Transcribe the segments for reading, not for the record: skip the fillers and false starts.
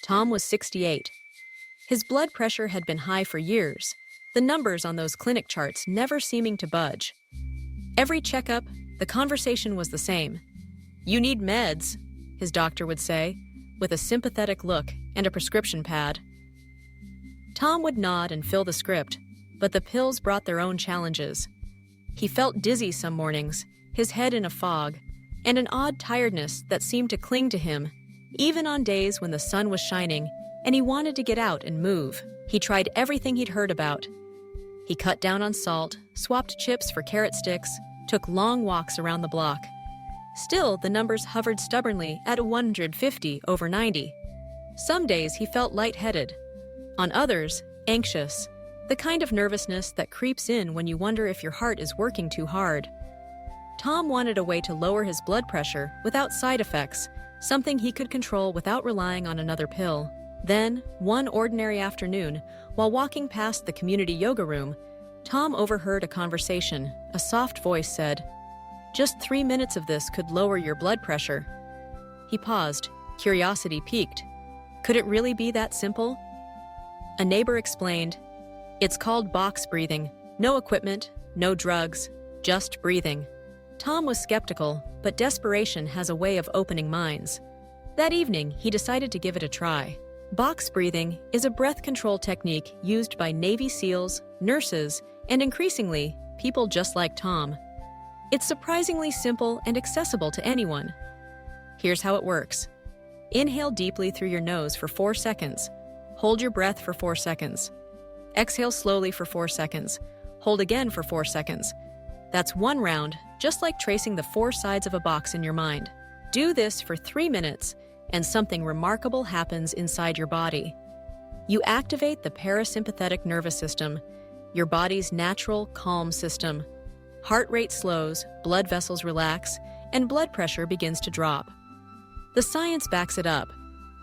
Tom was 68. His blood pressure had been high for years, the numbers on those clinic charts never seeming to budge. Every checkup, the conversation was the same. "You need meds," his doctor would say, with a sympathetic look and a prescription pad. Tom would nod and fill the script, but the pills brought their own challenges. He felt dizzy some mornings, his head in a fog, and an odd tiredness that seemed to cling to him, even on days when the sun was shining and he wanted to get out and move. He tried everything he'd heard about. He cut down on salt, swapped chips for carrot sticks, took long walks around the block. Still, the numbers hovered stubbornly at 150 over 90. Some days he felt lightheaded. On others, anxious, the kind of nervousness that creeps in when you wonder if your heart is working too hard. Tom wanted a way to lower his blood pressure without side effects, something he could control without relying on another pill. Then, one ordinary afternoon, while walking past the community yoga room, Tom overheard a conversation. A soft voice said, "Just 3 minutes of this could lower your blood pressure." He paused, curiosity piqued. Could it really be that simple? A neighbor explained, "It's called box breathing. No equipment, no drugs, just breathing." Tom was skeptical, but desperation has a way of opening minds. That evening, he decided to give it a try. Box breathing is a breath control technique used by Navy SEALs, nurses, and increasingly, people just like Tom. It's surprisingly simple and accessible to anyone. Here's how it works. Inhale deeply through your nose for 4 seconds. Hold your breath for 4 seconds. Exhale slowly for 4 seconds. Hold again for 4 seconds. That's one round, just like tracing the 4 sides of a box in your mind. Do this for 3 minutes, and something remarkable happens inside your body. You activate the parasympathetic nervous system, your body's natural, calm system. Heart rate slows, blood vessels relax, and blood pressure begins to drop. The science backs it up.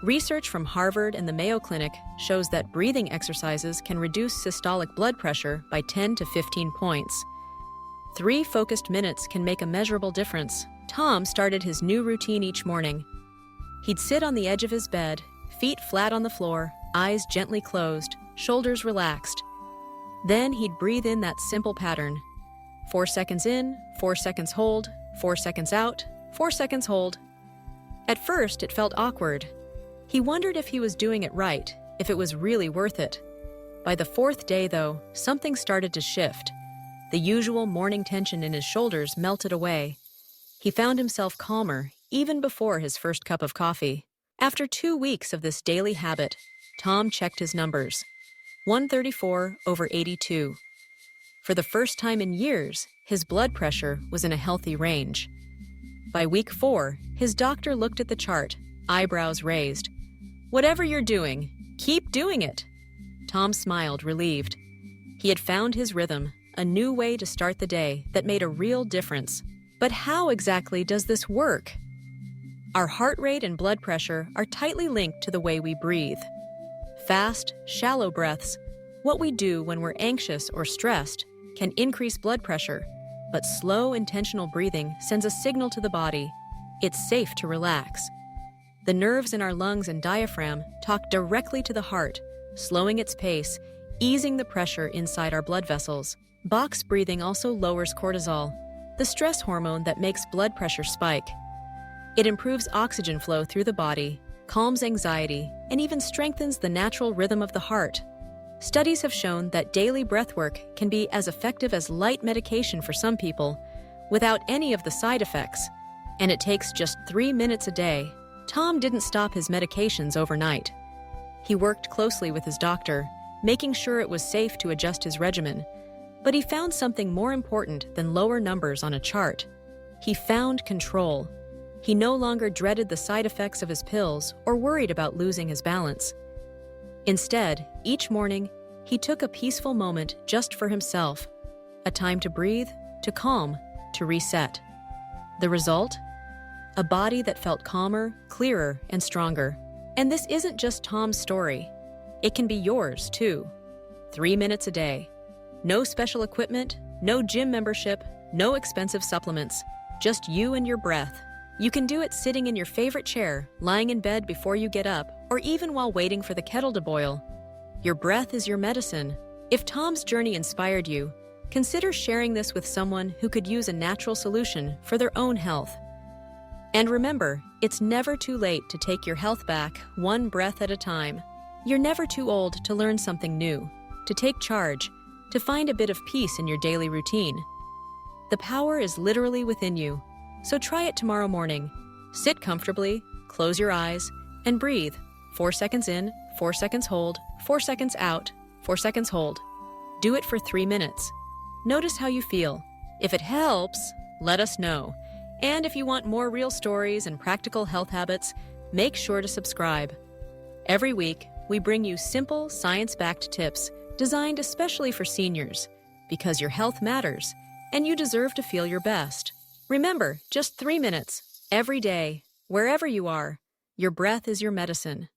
Research from Harvard and the Mayo Clinic shows that breathing exercises can reduce systolic blood pressure by 10 to 15 points. 3 focused minutes can make a measurable difference. Tom started his new routine each morning. He'd sit on the edge of his bed, feet flat on the floor, eyes gently closed, shoulders relaxed. Then he'd breathe in that simple pattern. 4 seconds in, 4 seconds hold, 4 seconds out, 4 seconds hold. At first, it felt awkward. He wondered if he was doing it right, if it was really worth it. By the 4th day, though, something started to shift. The usual morning tension in his shoulders melted away. He found himself calmer, even before his first cup of coffee. After 2 weeks of this daily habit, Tom checked his numbers. 134 over 82. For the first time in years, his blood pressure was in a healthy range. By week 4, his doctor looked at the chart, eyebrows raised. "Whatever you're doing, keep doing it." Tom smiled, relieved. He had found his rhythm, a new way to start the day that made a real difference. But how exactly does this work? Our heart rate and blood pressure are tightly linked to the way we breathe. Fast, shallow breaths, what we do when we're anxious or stressed, can increase blood pressure, but slow, intentional breathing sends a signal to the body. It's safe to relax. The nerves in our lungs and diaphragm talk directly to the heart, slowing its pace, easing the pressure inside our blood vessels. Box breathing also lowers cortisol, the stress hormone that makes blood pressure spike. It improves oxygen flow through the body, calms anxiety, and even strengthens the natural rhythm of the heart. Studies have shown that daily breathwork can be as effective as light medication for some people, without any of the side effects, and it takes just 3 minutes a day. Tom didn't stop his medications overnight. He worked closely with his doctor, making sure it was safe to adjust his regimen, but he found something more important than lower numbers on a chart. He found control. He no longer dreaded the side effects of his pills or worried about losing his balance. Instead, each morning, he took a peaceful moment just for himself, a time to breathe, to calm, to reset. The result? A body that felt calmer, clearer, and stronger. And this isn't just Tom's story. It can be yours, too. 3 minutes a day. No special equipment, no gym membership, no expensive supplements. Just you and your breath. You can do it sitting in your favorite chair, lying in bed before you get up, or even while waiting for the kettle to boil. Your breath is your medicine. If Tom's journey inspired you, consider sharing this with someone who could use a natural solution for their own health. And remember, it's never too late to take your health back, one breath at a time. You're never too old to learn something new, to take charge, to find a bit of peace in your daily routine. The power is literally within you, so try it tomorrow morning. Sit comfortably, close your eyes, and breathe. 4 seconds in, 4 seconds hold, 4 seconds out, 4 seconds hold. Do it for 3 minutes. Notice how you feel. If it helps, let us know. And if you want more real stories and practical health habits, make sure to subscribe. Every week, we bring you simple, science-backed tips designed especially for seniors, because your health matters, and you deserve to feel your best. Remember, just 3 minutes, every day, wherever you are, your breath is your medicine.